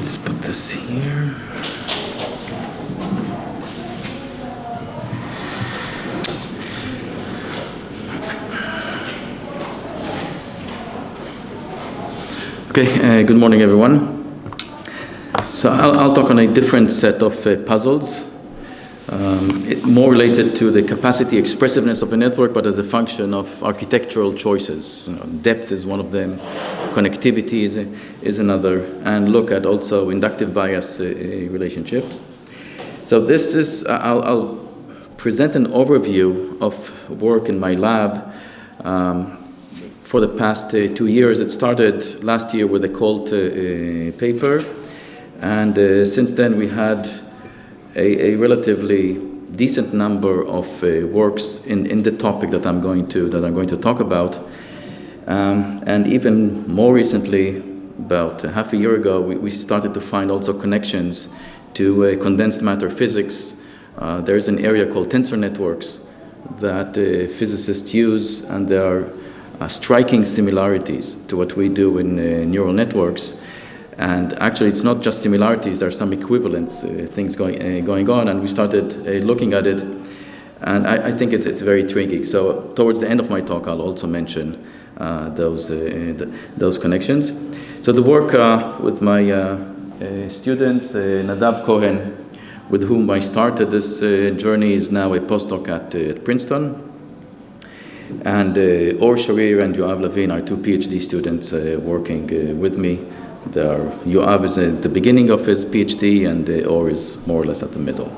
Let's put this here. Okay, good morning, everyone. So I'll talk on a different set of puzzles, more related to the capacity expressiveness of a network, but as a function of architectural choices. Depth is one of them, connectivity is another, and look at also inductive bias relationships. So this is, I'll present an overview of work in my lab for the past 2 years. It started last year with a Colt paper, and since then we had a relatively decent number of works in the topic that I'm going to talk about, and even more recently, about half a year ago, we started to find also connections to condensed matter physics. There is an area called Tensor Networks that physicists use, and there are striking similarities to what we do in neural networks. And actually, it's not just similarities, there are some equivalence things going on, and we started looking at it, and I think it's very intriguing. So towards the end of my talk, I'll also mention those connections. So the work with my students, Nadav Cohen, with whom I started this journey, is now a postdoc at Princeton. And Or Sharir and Yoav Levin are two PhD students working with me. Yoav is at the beginning of his PhD, and Or is more or less at the middle.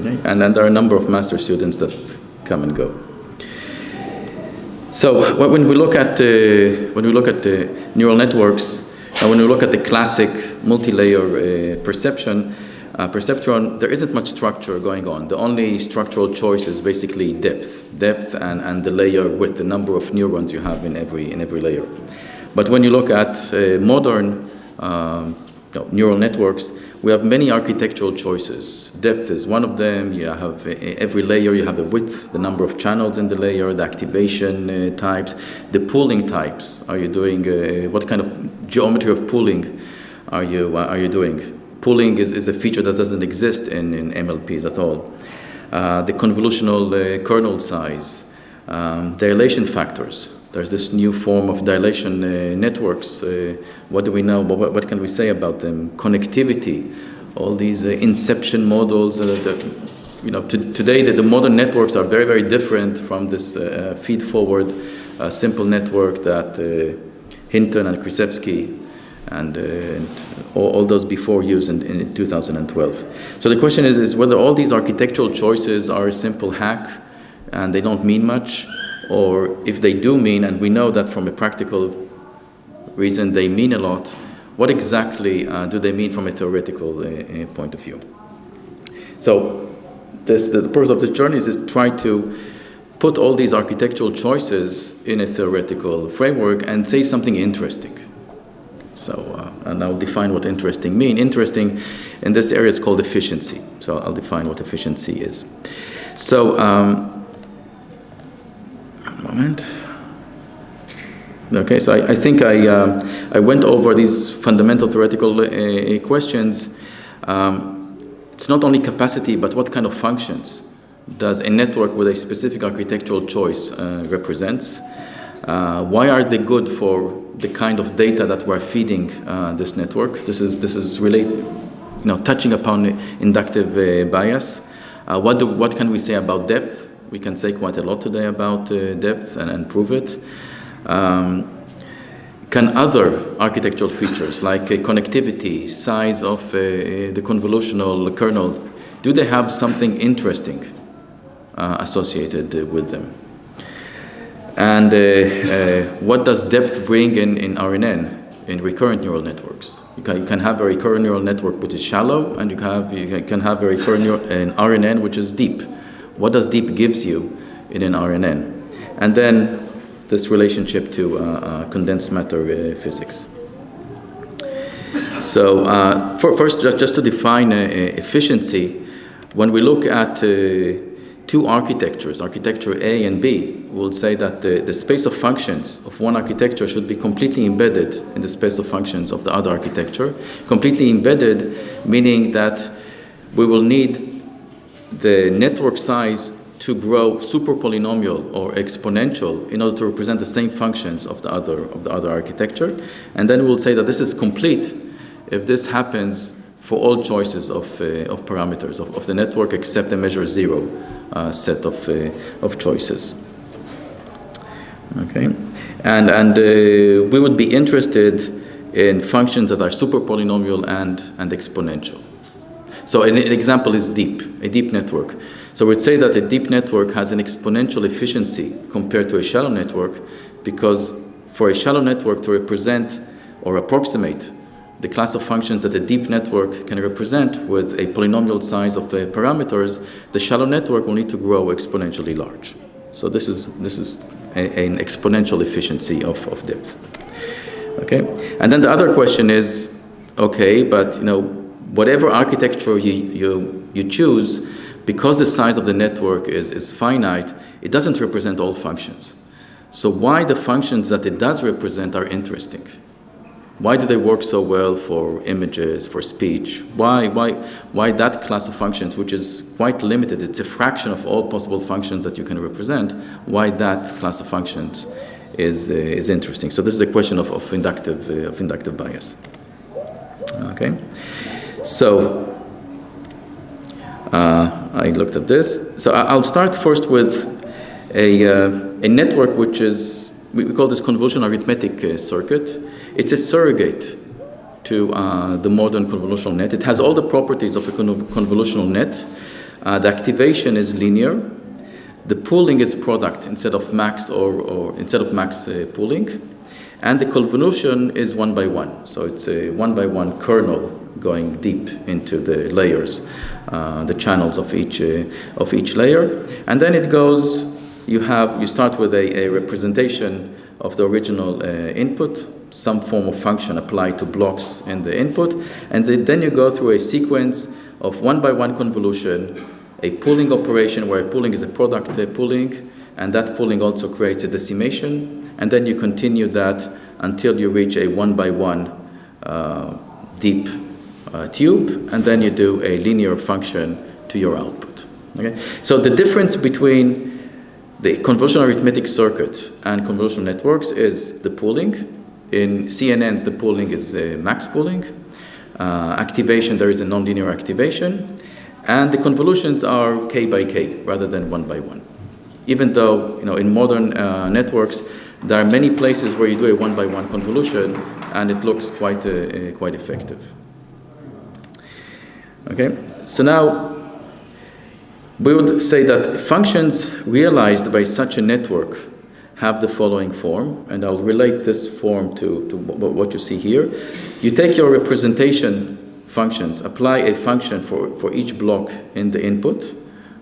Okay? And then there are a number of master students that come and go. So when we look at neural networks, and when we look at the classic multi-layer perceptron, there isn't much structure going on. The only structural choice is basically depth and the layer width, the number of neurons you have in every layer. But when you look at modern neural networks, we have many architectural choices. Depth is one of them. You have every layer, you have a width, the number of channels in the layer, the activation types, the pooling types. Are you doing what kind of geometry of pooling are you doing? Pooling is a feature that doesn't exist in MLPs at all. The convolutional kernel size, dilation factors. There's this new form of dilation networks. What do we know? What can we say about them? Connectivity, all these inception models. Today the modern networks are very, very different from this feed-forward simple network that Hinton and Krzyzewski and all those before used in 2012. So the question is whether all these architectural choices are a simple hack and they don't mean much, or if they do mean, and we know that from a practical reason they mean a lot, what exactly do they mean from a theoretical point of view? So the purpose of this journey is to try to put all these architectural choices in a theoretical framework and say something interesting. So, and I'll define what interesting mean. Interesting in this area is called efficiency. So I'll define what efficiency is. So, one moment. Okay, so I think I went over these fundamental theoretical questions. It's not only capacity, but what kind of functions does a network with a specific architectural choice represents? Why are they good for the kind of data that we're feeding this network? This is related, touching upon inductive bias. What can we say about depth? We can say quite a lot today about depth and prove it. Can other architectural features like connectivity, size of the convolutional kernel, do they have something interesting associated with them? And what does depth bring in RNN, in recurrent neural networks? You can have a recurrent neural network which is shallow, and you can have a recurrent an RNN which is deep. What does deep gives you in an RNN? And then this relationship to condensed matter physics. So first, just to define efficiency, when we look at two architectures, architecture A and B, will say that the space of functions of one architecture should be completely embedded in the space of functions of the other architecture. Completely embedded, meaning that we will need the network size to grow super polynomial or exponential in order to represent the same functions of the other architecture. And then we'll say that this is complete if this happens for all choices of parameters of the network except the measure 0 set of choices. Okay, and we would be interested in functions that are super polynomial and exponential. So an example is a deep network. So we'd say that a deep network has an exponential efficiency compared to a shallow network, because for a shallow network to represent or approximate the class of functions that a deep network can represent with a polynomial size of parameters, the shallow network will need to grow exponentially large. So this is an exponential efficiency of depth. Okay, and then the other question is, okay, but whatever architecture you choose, because the size of the network is finite, it doesn't represent all functions. So why the functions that it does represent are interesting? Why do they work so well for images, for speech? Why that class of functions, which is quite limited, it's a fraction of all possible functions that you can represent, why that class of functions is interesting? So this is a question of inductive bias. Okay, so I looked at this. So I'll start first with a network which is, we call this convolutional arithmetic circuit. It's a surrogate to the modern convolutional net. It has all the properties of a convolutional net. The activation is linear. The pooling is product instead of max or instead of max pooling. And the convolution is 1 by 1. So it's a 1 by 1 kernel going deep into the layers, the channels of each layer. And then it goes, you start with a representation of the original input, some form of function applied to blocks in the input, and then you go through a sequence of 1 by 1 convolution, a pooling operation where a pooling is a product pooling, and that pooling also creates a decimation, and then you continue that until you reach a 1 by 1 deep tube, and then you do a linear function to your output. Okay? So the difference between the convolutional arithmetic circuit and convolutional networks is the pooling. In CNNs, the pooling is max pooling. Activation, there is a nonlinear activation. And the convolutions are k by k rather than 1 by 1. Even though, in modern networks, there are many places where you do a 1 by 1 convolution, and it looks quite effective. Okay, so now we would say that functions realized by such a network have the following form, and I'll relate this form to what you see here. You take your representation functions, apply a function for each block in the input.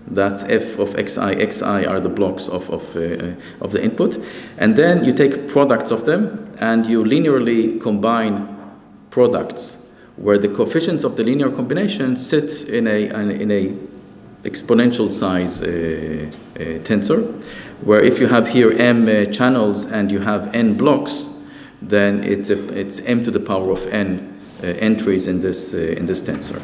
That's f of xi. Xi are the blocks of the input. And then you take products of them, and you linearly combine products where the coefficients of the linear combination sit in a exponential size tensor, where if you have here m channels and you have n blocks, then it's m to the power of n entries in this tensor.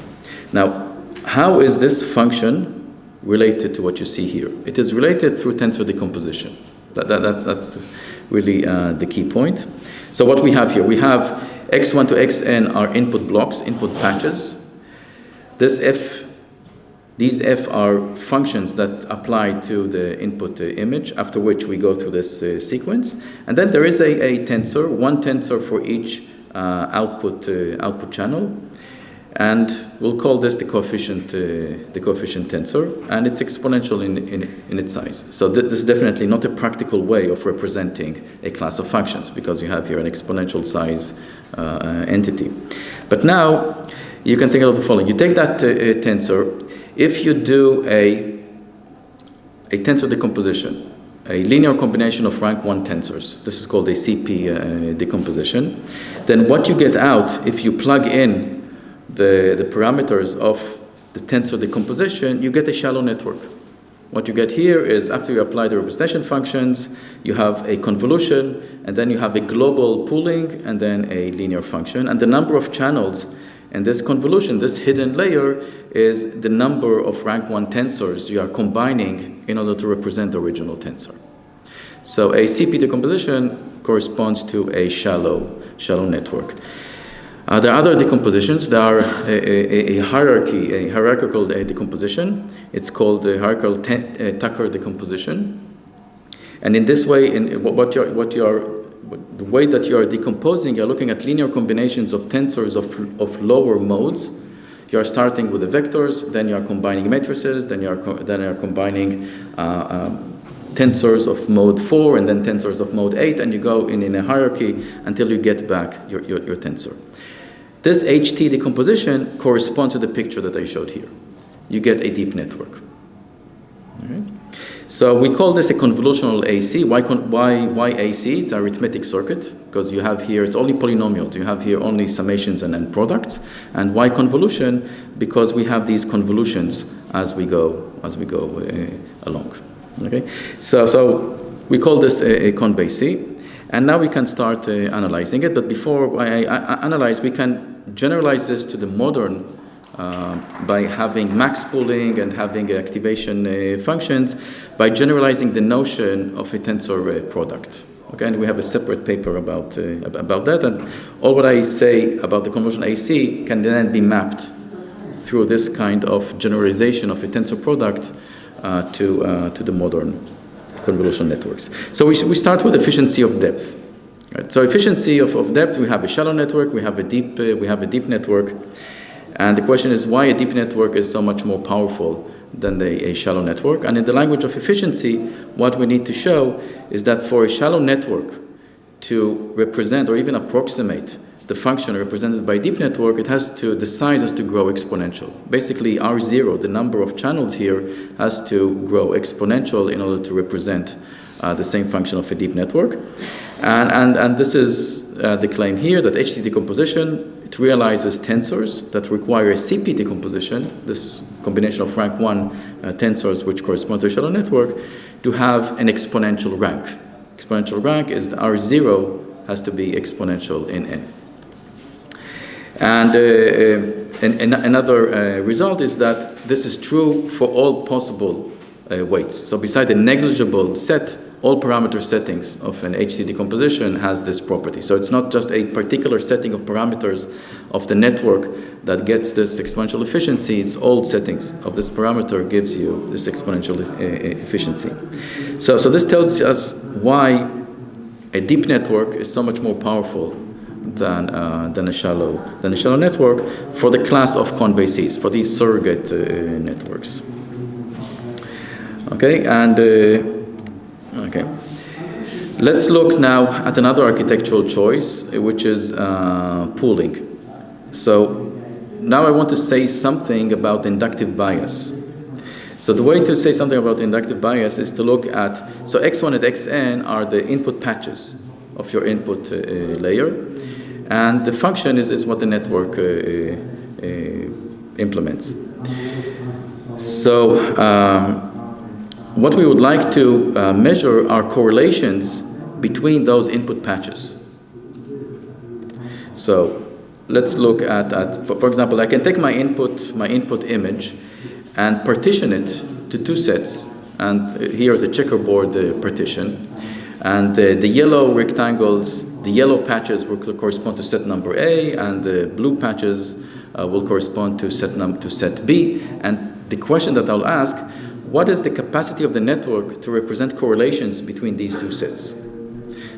Now, how is this function related to what you see here? It is related through tensor decomposition. That's really the key point. So what we have here, we have x1 to xn are input blocks, input patches. These f are functions that apply to the input image, after which we go through this sequence. And then there is a tensor, one tensor for each output channel. And we'll call this the coefficient tensor, and it's exponential in its size. So this is definitely not a practical way of representing a class of functions, because you have here an exponential size entity. But now you can think of the following. You take that tensor. If you do a tensor decomposition, a linear combination of rank 1 tensors, this is called a CP decomposition, then what you get out, if you plug in the parameters of the tensor decomposition, you get a shallow network. What you get here is after you apply the representation functions, you have a convolution, and then you have a global pooling, and then a linear function. And the number of channels in this convolution, this hidden layer, is the number of rank 1 tensors you are combining in order to represent the original tensor. So a CP decomposition corresponds to a shallow network. There are other decompositions. There are a hierarchical decomposition. It's called the hierarchical Tucker decomposition. And in this way, the way that you are decomposing, you're looking at linear combinations of tensors of lower modes. You are starting with the vectors, then you are combining matrices, then you are combining tensors of mode 4, and then tensors of mode 8, and you go in a hierarchy until you get back your tensor. This HT decomposition corresponds to the picture that I showed here. You get a deep network. All right? So we call this a convolutional AC. Why AC? It's an arithmetic circuit, because you have here, it's only polynomials. You have here only summations and products. And why convolution? Because we have these convolutions as we go along. Okay? So we call this a conv AC. And now we can start analyzing it. But before I analyze, we can generalize this to the modern by having max pooling and having activation functions, by generalizing the notion of a tensor product. Okay, and we have a separate paper about that. And all what I say about the convolutional AC can then be mapped through this kind of generalization of a tensor product to the modern convolutional networks. So we start with efficiency of depth. Right? So efficiency of depth, we have a shallow network, we have a deep network, and the question is why a deep network is so much more powerful than a shallow network. And in the language of efficiency, what we need to show is that for a shallow network to represent or even approximate the function represented by a deep network, the size has to grow exponential. Basically, R0, the number of channels here, has to grow exponential in order to represent the same function of a deep network. And this is the claim here, that HT decomposition, it realizes tensors that require a CP decomposition, this combination of rank 1 tensors which correspond to a shallow network, to have an exponential rank. Exponential rank is the R0 has to be exponential in n. And another result is that this is true for all possible weights. So besides the negligible set, all parameter settings of an HT decomposition has this property. So it's not just a particular setting of parameters of the network that gets this exponential efficiency. It's all settings of this parameter gives you this exponential efficiency. So this tells us why a deep network is so much more powerful than a shallow network for the class of conv ACs, for these surrogate networks. Okay, and okay, let's look now at another architectural choice, which is pooling. So now I want to say something about inductive bias. So the way to say something about inductive bias is to look at, so x1 and xn are the input patches of your input layer. And the function is what the network implements. So what we would like to measure are correlations between those input patches. So let's look at for example, I can take my input image and partition it to two sets. And here is a checkerboard partition. And the yellow rectangles, the yellow patches will correspond to set number A, and the blue patches will correspond to set B. And the question that I'll ask, what is the capacity of the network to represent correlations between these two sets?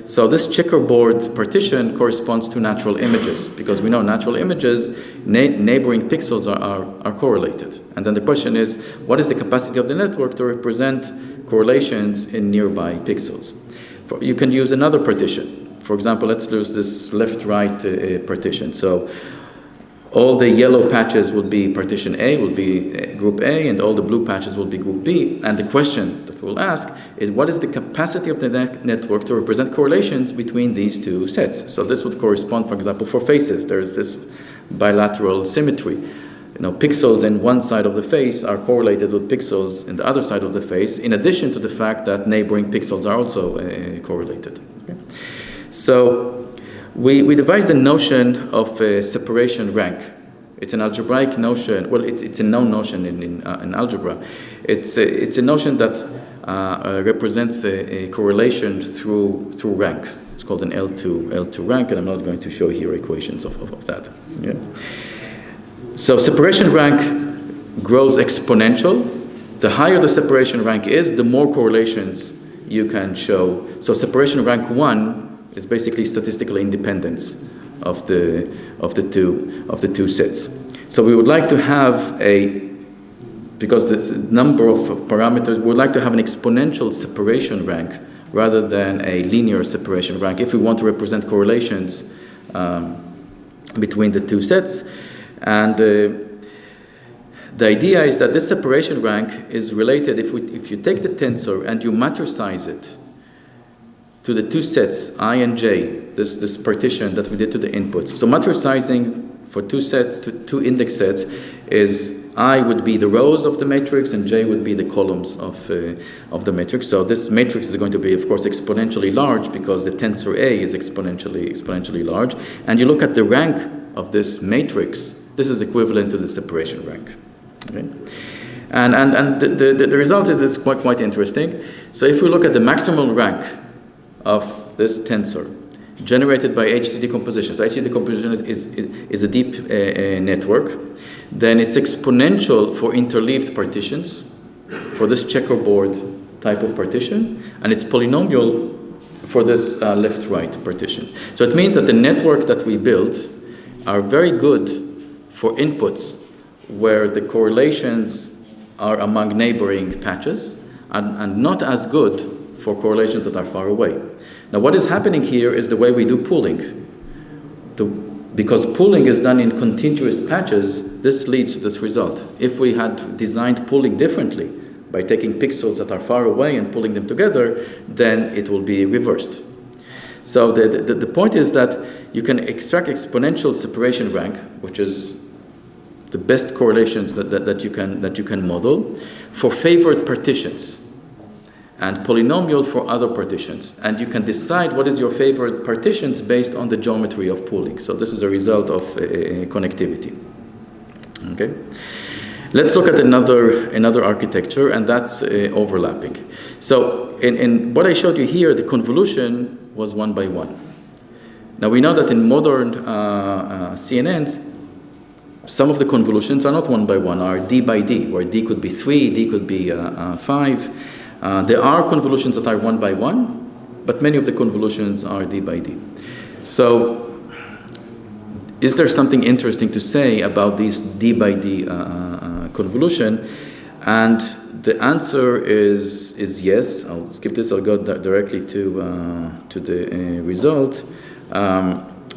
So this checkerboard partition corresponds to natural images, because we know natural images, neighboring pixels are correlated. And then the question is, what is the capacity of the network to represent correlations in nearby pixels? You can use another partition. For example, let's use this left-right partition. So all the yellow patches will be partition A, will be group A, and all the blue patches will be group B. And the question that we'll ask is, what is the capacity of the network to represent correlations between these two sets? So this would correspond, for example, for faces. There's this bilateral symmetry. pixels in one side of the face are correlated with pixels in the other side of the face, in addition to the fact that neighboring pixels are also correlated. Okay? So we devised the notion of separation rank. It's an algebraic notion. Well, it's a known notion in algebra. It's a notion that represents a correlation through rank. It's called an L2 rank, and I'm not going to show here equations of that. Yeah. So separation rank grows exponential. The higher the separation rank is, the more correlations you can show. So separation rank 1 is basically statistical independence of the two sets. So we would like to have because this number of parameters, we would like to have an exponential separation rank rather than a linear separation rank if we want to represent correlations between the two sets. And the idea is that this separation rank is related if you take the tensor and you matricize it to the two sets, I and j, this partition that we did to the inputs. So matricizing for two sets, two index sets, is I would be the rows of the matrix and j would be the columns of the matrix. So this matrix is going to be, of course, exponentially large because the tensor A is exponentially large. And you look at the rank of this matrix, this is equivalent to the separation rank. Okay? And the result is quite interesting. So if we look at the maximal rank of this tensor generated by HT decomposition. So HT decomposition is a deep network. Then it's exponential for interleaved partitions, for this checkerboard type of partition, and it's polynomial for this left-right partition. So it means that the network that we build are very good for inputs where the correlations are among neighboring patches, and not as good for correlations that are far away. Now what is happening here is the way we do pooling. Because pooling is done in contiguous patches, this leads to this result. If we had designed pooling differently, by taking pixels that are far away and pulling them together, then it will be reversed. So the point is that you can extract exponential separation rank, which is the best correlations that you can model, for favored partitions, and polynomial for other partitions. And you can decide what is your favorite partitions based on the geometry of pooling. So this is a result of connectivity. Okay? Let's look at another architecture, and that's overlapping. So in what I showed you here, the convolution was 1 by 1. Now we know that in modern CNNs, some of the convolutions are not 1 by 1, are d by d, where d could be 3, d could be 5. There are convolutions that are 1 by 1, but many of the convolutions are d by d. So is there something interesting to say about these d by d convolution? And the answer is yes. I'll skip this. I'll go directly to the result,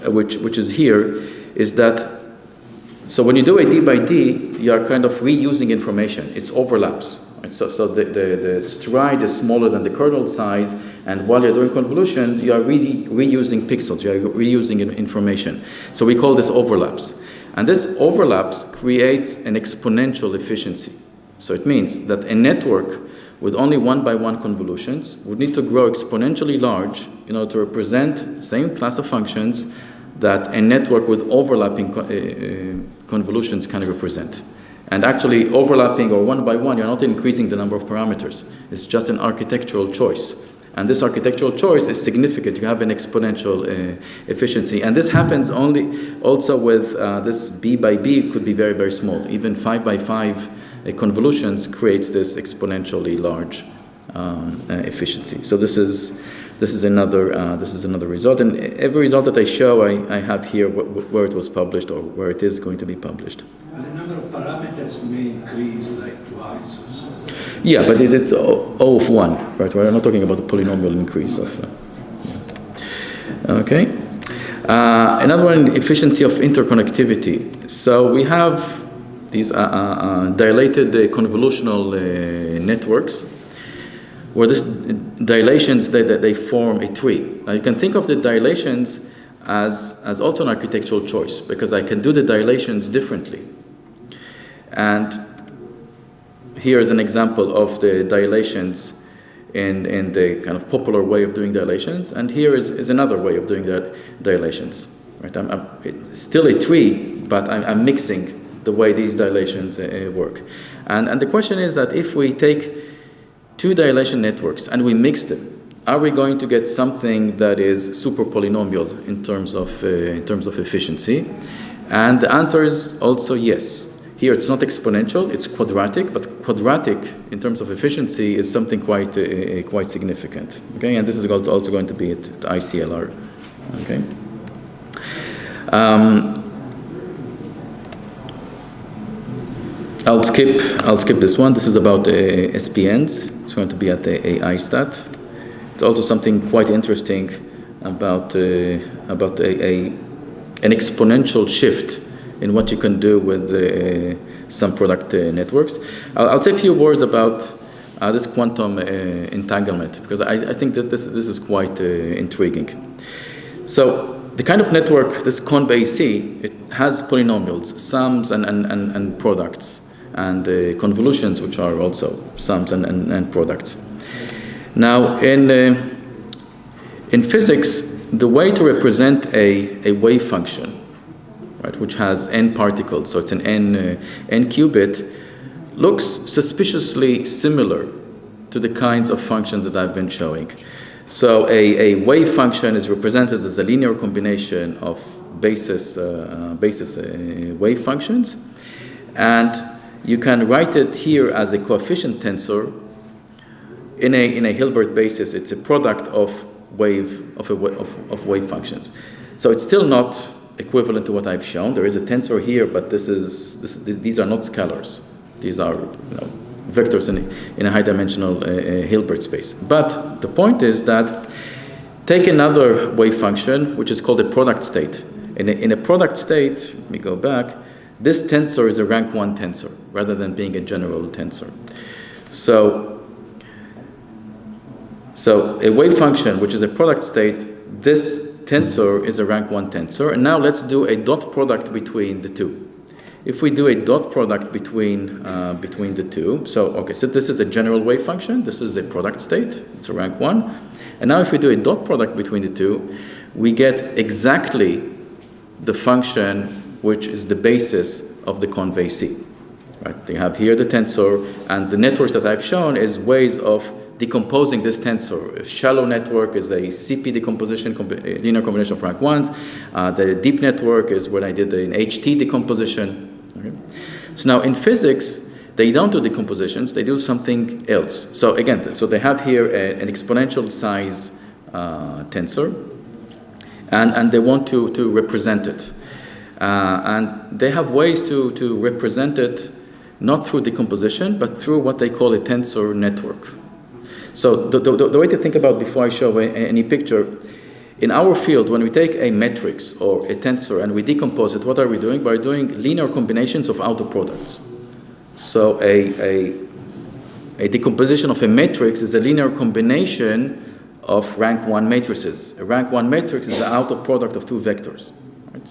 which is here, is that so when you do a d by d, you are kind of reusing information. It's overlaps. So the stride is smaller than the kernel size, and while you're doing convolution, you are reusing pixels, you are reusing information. So we call this overlaps. And this overlaps creates an exponential efficiency. So it means that a network with only 1 by 1 convolutions would need to grow exponentially large in order to represent the same class of functions that a network with overlapping convolutions can represent. And actually, overlapping or 1 by 1, you're not increasing the number of parameters. It's just an architectural choice. And this architectural choice is significant. You have an exponential efficiency. And this happens also with this b by b could be very, very small. Even 5 by 5 convolutions creates this exponentially large efficiency. So this is another result. And every result that I show, I have here where it was published or where it is going to be published. And the number of parameters may increase like twice or so. Yeah, but it's O of 1, right? We're not talking about the polynomial increase of. Okay. Another one, efficiency of interconnectivity. So we have these dilated convolutional networks, where these dilations they form a tree. Now you can think of the dilations as also an architectural choice, because I can do the dilations differently. And here is an example of the dilations in the kind of popular way of doing dilations. And here is another way of doing that dilations. Right? It's still a tree, but I'm mixing the way these dilations work. And the question is that if we take two dilation networks and we mix them, are we going to get something that is super polynomial in terms of efficiency? And the answer is also yes. Here it's not exponential, it's quadratic, but quadratic in terms of efficiency is something quite significant. Okay, and this is also going to be at ICLR. Okay. I'll skip this one. This is about SPNs. It's going to be at the ISTAT. It's also something quite interesting about an exponential shift in what you can do with some product networks. I'll say a few words about this quantum entanglement, because I think that this is quite intriguing. So the kind of network, this ConvAC, it has polynomials, sums and products, and convolutions, which are also sums and products. Now, in physics, the way to represent a wave function, right, which has n particles, so it's an n qubit, looks suspiciously similar to the kinds of functions that I've been showing. So a wave function is represented as a linear combination of basis wave functions, and you can write it here as a coefficient tensor. In a Hilbert basis, it's a product of wave functions. So it's still not equivalent to what I've shown. There is a tensor here, but these are not scalars. These are vectors in a high-dimensional Hilbert space. But the point is that take another wave function, which is called a product state. In a product state, let me go back, this tensor is a rank 1 tensor, rather than being a general tensor. So a wave function, which is a product state, this tensor is a rank 1 tensor. And now let's do a dot product between the two. If we do a dot product between the two, so this is a general wave function, this is a product state, it's a rank 1. And now if we do a dot product between the two, we get exactly the function which is the basis of the ConvAC. Right? They have here the tensor, and the networks that I've shown is ways of decomposing this tensor. A shallow network is a CP decomposition, linear combination of rank 1s. The deep network is when I did an HT decomposition. Okay. So now in physics, they don't do decompositions, they do something else. So again, they have here an exponential size tensor, and they want to represent it. And they have ways to represent it not through decomposition, but through what they call a tensor network. So the way to think about before I show any picture, in our field, when we take a matrix or a tensor and we decompose it, what are we doing? We're doing linear combinations of outer products. So a decomposition of a matrix is a linear combination of rank 1 matrices. A rank 1 matrix is the outer product of two vectors. Right?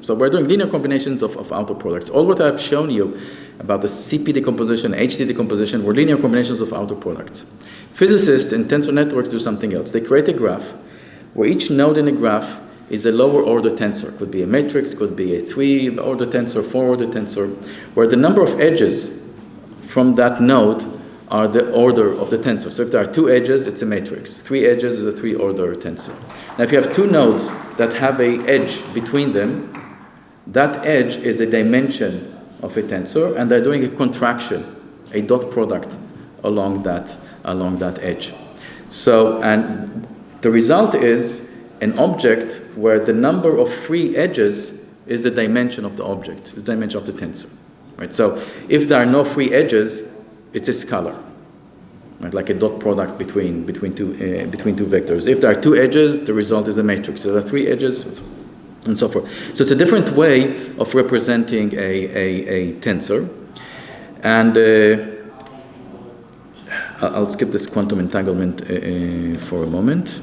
So we're doing linear combinations of outer products. All what I've shown you about the CP decomposition, HT decomposition, were linear combinations of outer products. Physicists in tensor networks do something else. They create a graph where each node in a graph is a lower order tensor. Could be a matrix, could be a 3-order tensor, 4-order tensor, where the number of edges from that node are the order of the tensor. So if there are 2 edges, it's a matrix. 3 edges is a 3-order tensor. Now if you have 2 nodes that have an edge between them, that edge is a dimension of a tensor, and they're doing a contraction, a dot product along that edge. So, and the result is an object where the number of free edges is the dimension of the object, is the dimension of the tensor. Right? So if there are no free edges, it's a scalar, right? Like a dot product between two vectors. If there are 2 edges, the result is a matrix. If there are 3 edges, and so forth. So it's a different way of representing a tensor. And I'll skip this quantum entanglement for a moment,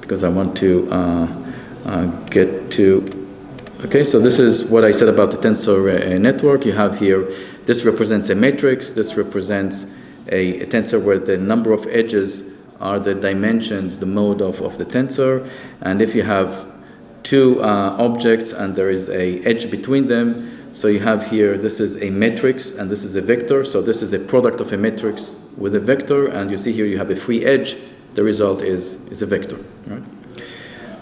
because I want to get to Okay, so this is what I said about the tensor network. You have here, this represents a matrix. This represents a tensor where the number of edges are the dimensions, the mode of the tensor. And if you have two objects and there is a edge between them, so you have here, this is a matrix and this is a vector. So this is a product of a matrix with a vector. And you see here you have a free edge. The result is a vector, right?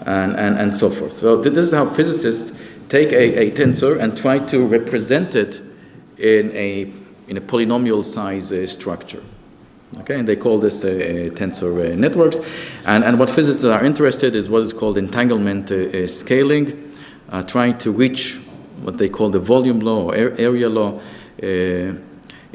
And so forth. So this is how physicists take a tensor and try to represent it in a polynomial size structure. Okay, and they call this tensor networks. And what physicists are interested in is what is called entanglement scaling, trying to reach what they call the volume law or area law in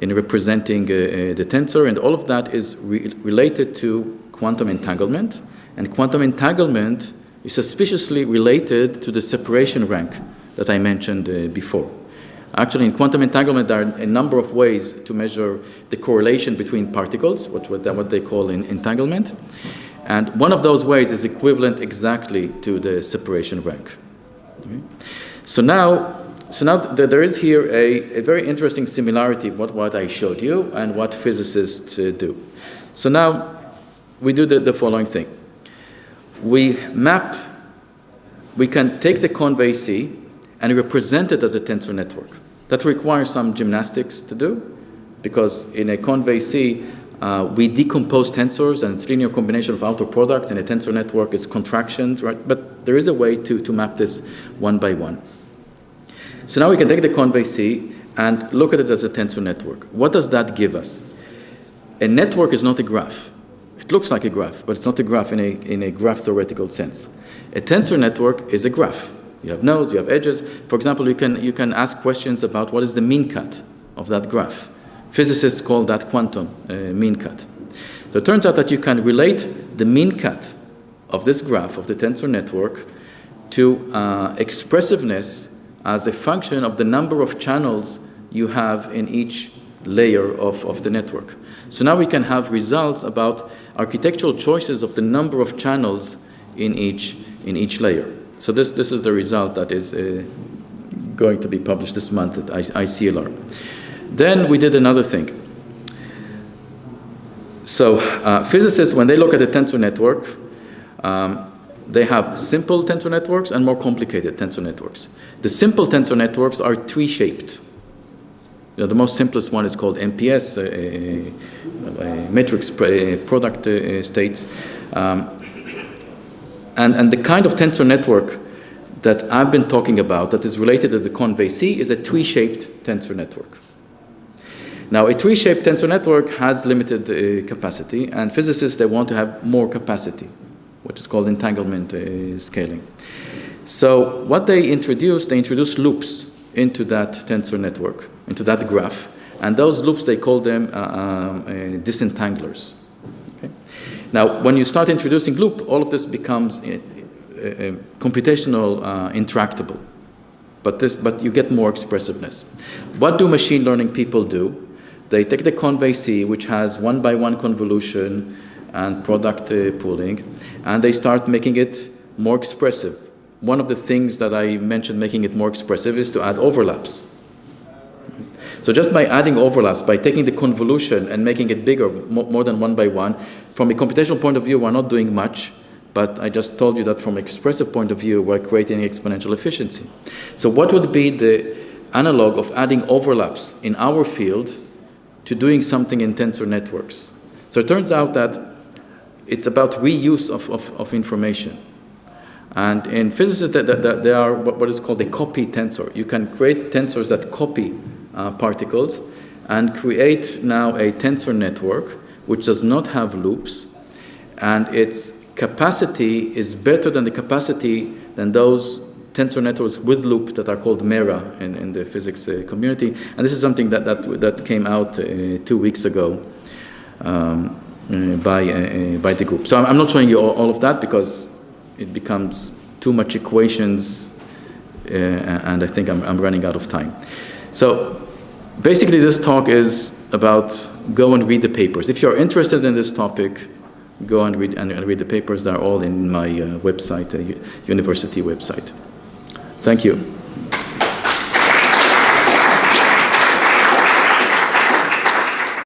representing the tensor. And all of that is related to quantum entanglement. And quantum entanglement is suspiciously related to the separation rank that I mentioned before. Actually, in quantum entanglement, there are a number of ways to measure the correlation between particles, what they call entanglement. And one of those ways is equivalent exactly to the separation rank. Okay? So now there is here a very interesting similarity of what I showed you and what physicists do. So now we do the following thing. We can take the conv and represent it as a tensor network. That requires some gymnastics to do, because in a conv we decompose tensors, and it's linear combination of outer products, and a tensor network is contractions, right? But there is a way to map this one by one. So now we can take the conv and look at it as a tensor network. What does that give us? A network is not a graph. It looks like a graph, but it's not a graph in a graph theoretical sense. A tensor network is a graph. You have nodes, you have edges. For example, you can ask questions about what is the mean cut of that graph. Physicists call that quantum mean cut. So it turns out that you can relate the mean cut of this graph, of the tensor network, to expressiveness as a function of the number of channels you have in each layer of the network. So now we can have results about architectural choices of the number of channels in each layer. So this is the result that is going to be published this month at ICLR. Then we did another thing. So physicists, when they look at a tensor network, they have simple tensor networks and more complicated tensor networks. The simple tensor networks are tree-shaped. You know, the most simplest one is called MPS, matrix product states. And the kind of tensor network that I've been talking about that is related to the conv is a tree-shaped tensor network. Now, a tree-shaped tensor network has limited capacity, and physicists, they want to have more capacity, which is called entanglement scaling. So what they introduced loops into that tensor network, into that graph, and those loops, they call them disentanglers. Okay? Now, when you start introducing loop, all of this becomes computational intractable, but you get more expressiveness. What do machine learning people do? They take the conv which has one-by-one convolution and product pooling, and they start making it more expressive. One of the things that I mentioned making it more expressive is to add overlaps. So just by adding overlaps, by taking the convolution and making it bigger, more than one by one, from a computational point of view, we're not doing much, but I just told you that from an expressive point of view, we're creating exponential efficiency. So what would be the analog of adding overlaps in our field to doing something in tensor networks? So it turns out that it's about reuse of information. And in physics, there are what is called a copy tensor. You can create tensors that copy particles and create now a tensor network which does not have loops, and its capacity is better than the capacity than those tensor networks with loop that are called MERA in the physics community. And this is something that came out 2 weeks ago by the group. So I'm not showing you all of that because it becomes too much equations, and I think I'm running out of time. So basically this talk is about go and read the papers. If you're interested in this topic, go and read the papers. They're all in my website, university website. Thank you.